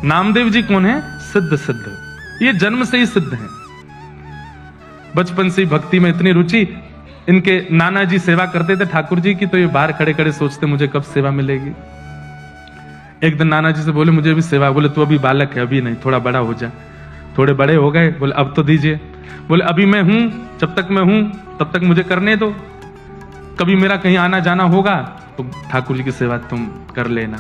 नामदेव जी कौन है? सिद्ध सिद्ध, ये जन्म से ही सिद्ध हैं। बचपन से ही भक्ति में इतनी रुचि, इनके नाना जी सेवा करते थे ठाकुर जी की, तो ये बाहर खड़े खड़े सोचते मुझे कब सेवा मिलेगी। एक दिन नाना जी से बोले मुझे भी सेवा, बोले तू अभी बालक है, अभी नहीं, थोड़ा बड़ा हो जा। थोड़े बड़े हो गए, बोले अब तो दीजिए। बोले अभी मैं हूं, जब तक मैं हूं तब तक मुझे करने दो, कभी मेरा कहीं आना जाना होगा तो ठाकुर जी की सेवा तुम कर लेना।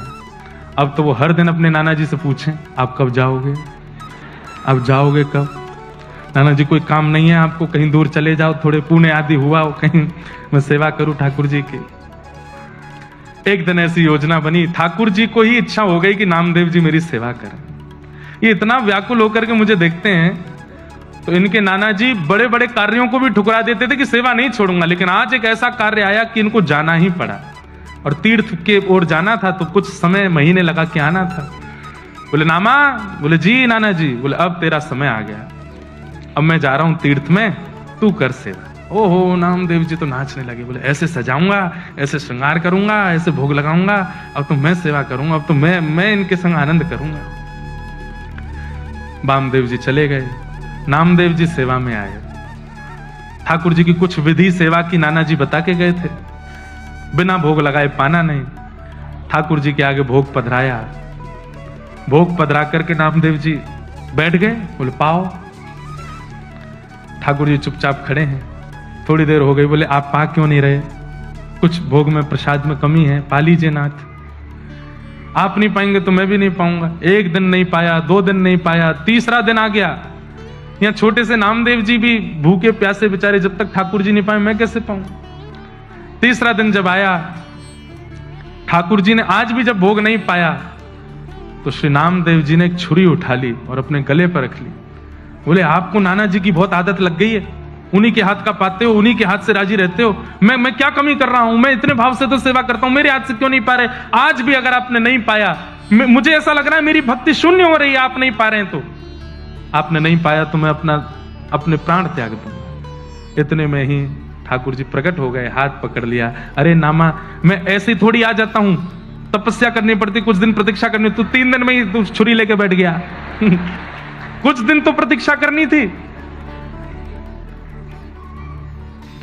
अब तो वो हर दिन अपने नाना जी से पूछें आप कब जाओगे, अब जाओगे कब? नाना जी कोई काम नहीं है आपको, कहीं दूर चले जाओ, थोड़े पुण्य आदि हुआ हो कहीं, मैं सेवा करूं ठाकुर जी की। एक दिन ऐसी योजना बनी, ठाकुर जी को ही इच्छा हो गई कि नामदेव जी मेरी सेवा करें। ये इतना व्याकुल होकर के मुझे देखते हैं, तो इनके नाना जी बड़े बड़े कार्यों को भी ठुकरा देते थे कि सेवा नहीं छोड़ूंगा, लेकिन आज एक ऐसा कार्य आया कि इनको जाना ही पड़ा, और तीर्थ के ओर जाना था, तो कुछ समय महीने लगा के आना था। बोले नामा, बोले जी नाना जी, बोले अब तेरा समय आ गया, अब मैं जा रहा हूं तीर्थ में, तू कर सेवा। ओहो, नामदेव जी तो नाचने लगे, बोले ऐसे सजाऊंगा, ऐसे श्रृंगार करूंगा, ऐसे भोग लगाऊंगा, अब तो मैं सेवा करूंगा, अब तो मैं इनके संग आनंद करूंगा। वामदेव जी चले गए, नामदेव जी सेवा में आए। ठाकुर जी की कुछ विधि सेवा की नाना जी बता के गए थे, बिना भोग लगाए पाना नहीं। ठाकुर जी के आगे भोग पधराया, भोग पधरा करके नामदेव जी बैठ गए, बोले पाओ। ठाकुर जी चुपचाप खड़े हैं, थोड़ी देर हो गई, बोले आप पा क्यों नहीं रहे, कुछ भोग में प्रसाद में कमी है, पा लीजिए नाथ। आप नहीं पाएंगे तो मैं भी नहीं पाऊंगा। एक दिन नहीं पाया, 2 दिन नहीं पाया, तीसरा दिन आ गया। यहाँ छोटे से नामदेव जी भी भूखे प्यासे बेचारे, जब तक ठाकुर जी नहीं पाए मैं कैसे पाऊं। तीसरा दिन जब आया, ठाकुर जी ने आज भी जब भोग नहीं पाया, तो श्री नामदेव जी ने एक छुरी उठा ली और अपने गले पर रख ली। बोले आपको नाना जी की बहुत आदत लग गई है, उन्हीं के हाथ का पाते हो, उन्हीं के हाथ से राजी रहते हो। मैं क्या कमी कर रहा हूं, मैं इतने भाव से तो सेवा करता हूं, मेरे हाथ से क्यों नहीं पा रहे? आज भी अगर आपने नहीं पाया, मुझे ऐसा लग रहा है मेरी भक्ति शून्य हो रही है, आप नहीं पा रहे हैं, तो आपने नहीं पाया तो मैं अपने प्राण त्याग दूंगा। इतने में ही ठाकुर जी प्रकट हो गए, हाथ पकड़ लिया। अरे नामा, मैं ऐसे ही थोड़ी आ जाता हूं, तपस्या करनी पड़ती, कुछ दिन प्रतीक्षा करनी। तू 3 दिन में ही तू छुरी लेके बैठ गया। कुछ दिन तो प्रतीक्षा करनी थी,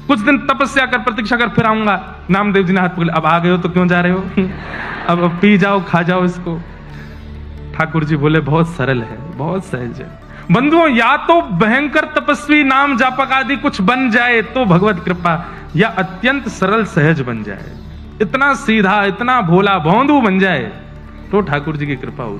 कुछ दिन तपस्या कर, प्रतीक्षा कर, फिर आऊंगा। नामदेव जी ने हाथ पकड़, अब आ गए हो तो क्यों जा रहे हो? अब पी जाओ, खा जाओ इसको। ठाकुर जी बोले बहुत सरल है, बहुत सहज है। बंधुओं, या तो भयंकर तपस्वी नाम जापक आदि कुछ बन जाए तो भगवत कृपा, या अत्यंत सरल सहज बन जाए, इतना सीधा, इतना भोला भौंदू बन जाए तो ठाकुर जी की कृपा होती।